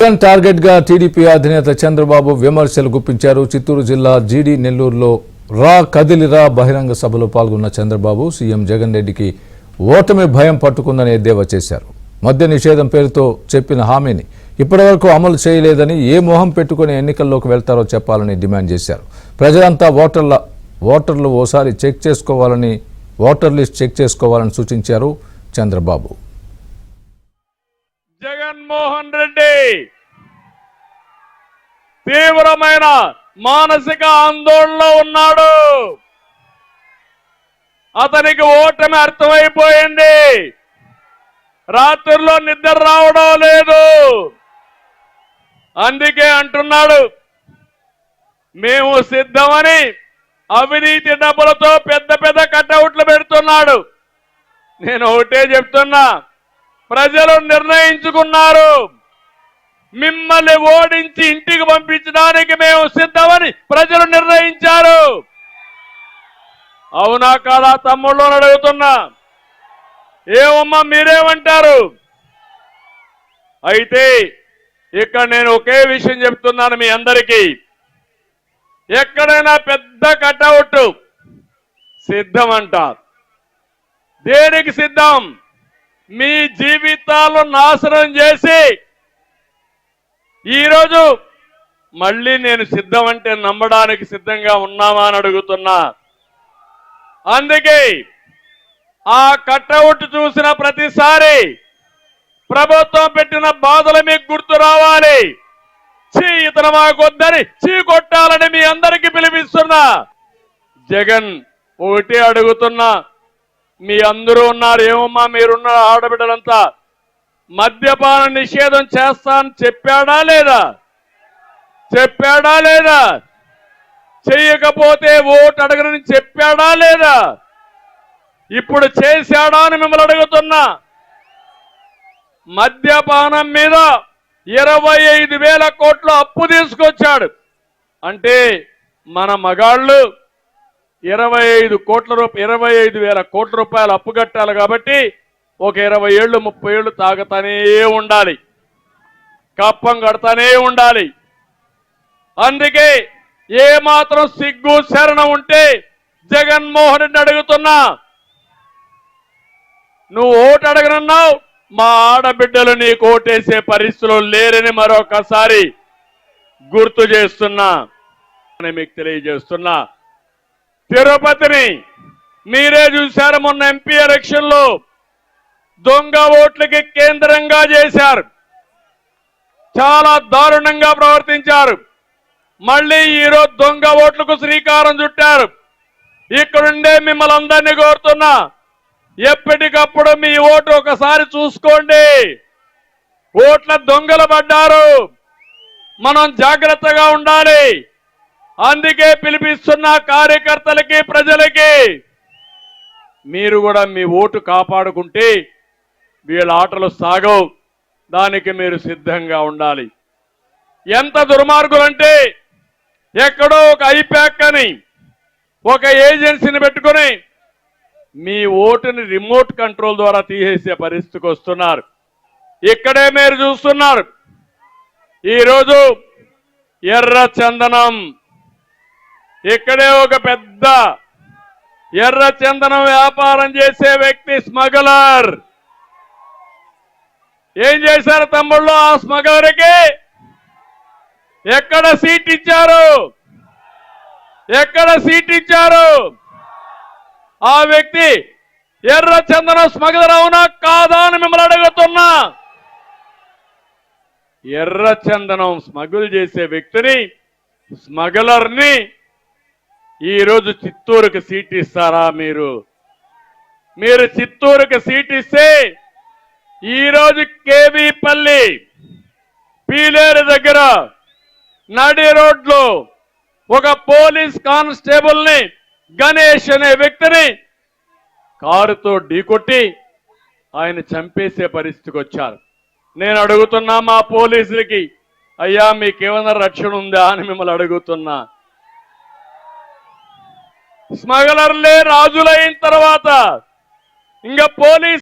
Target గా TDP అధినేత చంద్రబాబు విమర్శలు గుప్పించారు. చిత్తూరు జిల్లా జీడీ నెల్లూరులో కదిలిరా బహిరంగ సభలో పాల్గొన్న చంద్రబాబు సీఎం జగన్ రెడ్డికి ఓటమి భయం పట్టుకుందని ఎద్దేవా చేశారు. మద్య నిషేధం పేరుతో చెప్పిన హామీని ఇప్పటివరకు అమలు చేయలేదని ఏ మోహం పెట్టుకుని ఎన్నికల్లోకి వెళ్తారో చెప్పాలని డిమాండ్ చేశారు. ప్రజలంతా ఓటర్లు ఓసారి ఓటర్ లిస్ట్ చెక్ చేసుకోవాలని సూచించారు చంద్రబాబు. జగన్మోహన్ రెడ్డి తీవ్రమైన మానసిక ఆందోళనలో ఉన్నాడు. అతనికి ఓటమి అర్థమైపోయింది. రాత్రుల్లో నిద్ర రావడం లేదు. అందుకే అంటున్నాడు మేము సిద్ధమని. అవినీతి డబ్బులతో పెద్ద పెద్ద కటౌట్లు పెడుతున్నాడు. నేను ఒకటే చెప్తున్నా, ప్రజలు నిర్ణయించుకున్నారు. మిమ్మల్ని ఓడించి ఇంటికి పంపించడానికి మేము సిద్ధమని ప్రజలు నిర్ణయించారు. అవునా కాదా తమ్ముళ్ళు అడుగుతున్నా? ఏమమ్మా మీరేమంటారు? అయితే ఇక్కడ నేను ఒకే విషయం చెప్తున్నాను మీ అందరికీ. ఎక్కడైనా పెద్ద కటౌట్ సిద్ధం అంటారు. దేనికి సిద్ధం? మీ జీవితాలను నాశనం చేసి ఈరోజు మళ్ళీ నేను సిద్ధం అంటే నమ్మడానికి సిద్ధంగా ఉన్నామా అని అడుగుతున్నా. అందుకే ఆ కటౌట్ చూసిన ప్రతిసారి ప్రభుత్వం పెట్టిన బాధలు మీకు గుర్తు రావాలి. ఇతను మాకొద్దని కొట్టాలని మీ అందరికీ పిలిపిస్తున్నా. జగన్ ఒకటి అడుగుతున్నా, మీ అందరూ ఉన్నారు, ఏమమ్మా మీరున్న ఆడబిడ్డలంతా, మద్యపాన నిషేధం చేస్తా అని చెప్పాడా లేదా? చెప్పాడా లేదా? చెయ్యకపోతే ఓటు అడగనని చెప్పాడా లేదా? ఇప్పుడు చేశాడా అని మిమ్మల్ని అడుగుతున్నా. మద్యపానం మీద 25,000 కోట్ల అప్పు తీసుకొచ్చాడు. అంటే మన మగాళ్ళు 25,000 కోట్ల రూపాయలు అప్పు కట్టాలి. కాబట్టి ఒక 20 ఏళ్ళు 30 ఏళ్ళు తాగుతానే ఉండాలి, కప్పం కడతానే ఉండాలి. అందుకే ఏ మాత్రం సిగ్గు శరణం ఉంటే జగన్మోహన్ రెడ్డి అడుగుతున్నా, నువ్వు ఓటు అడగనన్నావు, మా ఆడబిడ్డలు నీకు ఓటేసే పరిస్థితులు లేరని మరొకసారి గుర్తు చేస్తున్నా, మీకు తెలియజేస్తున్నా. తిరుపతిని మీరే చూశారు. మొన్న ఎంపీ ఎలక్షన్ లో దొంగ ఓట్లకి కేంద్రంగా చేశారు. చాలా దారుణంగా ప్రవర్తించారు. మళ్ళీ ఈరోజు దొంగ ఓట్లకు శ్రీకారం చుట్టారు. ఇక్కడుండే మిమ్మల్ని అందరినీ కోరుతున్నా, ఎప్పటికప్పుడు మీ ఓటు ఒకసారి చూసుకోండి. ఓట్ల దొంగలు పడ్డారు, మనం జాగ్రత్తగా ఉండాలి. అందుకే పిలిపిస్తున్న కార్యకర్తలకి, ప్రజలకి, మీరు కూడా మీ ఓటు కాపాడుకుంటే వీళ్ళ ఆటలు సాగవు. దానికి మీరు సిద్ధంగా ఉండాలి. ఎంత దుర్మార్గులంటే, ఎక్కడో ఒక ఐప్యాక్ అని ఒక ఏజెన్సీని పెట్టుకుని మీ ఓటుని రిమోట్ కంట్రోల్ ద్వారా తీసేసే పరిస్థితికి వస్తున్నారు. ఇక్కడే మీరు చూస్తున్నారు. ఈరోజు ఎర్ర చందనం, ఇక్కడే ఒక పెద్ద ఎర్ర చందనం వ్యాపారం చేసే వ్యక్తి స్మగ్లర్. ఏం చేశారు తమ్ముళ్ళు? ఆ స్మగ్లర్కి ఎక్కడ సీట్ ఇచ్చారు? ఎక్కడ సీట్ ఇచ్చారు? ఆ వ్యక్తి ఎర్ర చందనం స్మగ్లర్ అవునా కాదా అని మిమ్మల్ని అడుగుతున్నా. ఎర్ర చందనం స్మగుల్ చేసే వ్యక్తిని, స్మగ్లర్ని ఈరోజు చిత్తూరుకి సీట్ ఇస్తారా? మీరు చిత్తూరుకి సీట్ ఇస్తే ఈరోజు కేవీపల్లి పీలేరు దగ్గర నడి రోడ్లో ఒక పోలీస్ కానిస్టేబుల్ ని, గణేష్ అనే వ్యక్తిని కారుతో ఢీకొట్టి ఆయన చంపేసే పరిస్థితికి వచ్చారు. నేను అడుగుతున్నా మా పోలీసులకి, అయ్యా మీకేమైనా రక్షణ ఉందా అని మిమ్మల్ని అడుగుతున్నా. స్మగ్లర్లే రాజులైన తర్వాత ఇంకా పోలీస్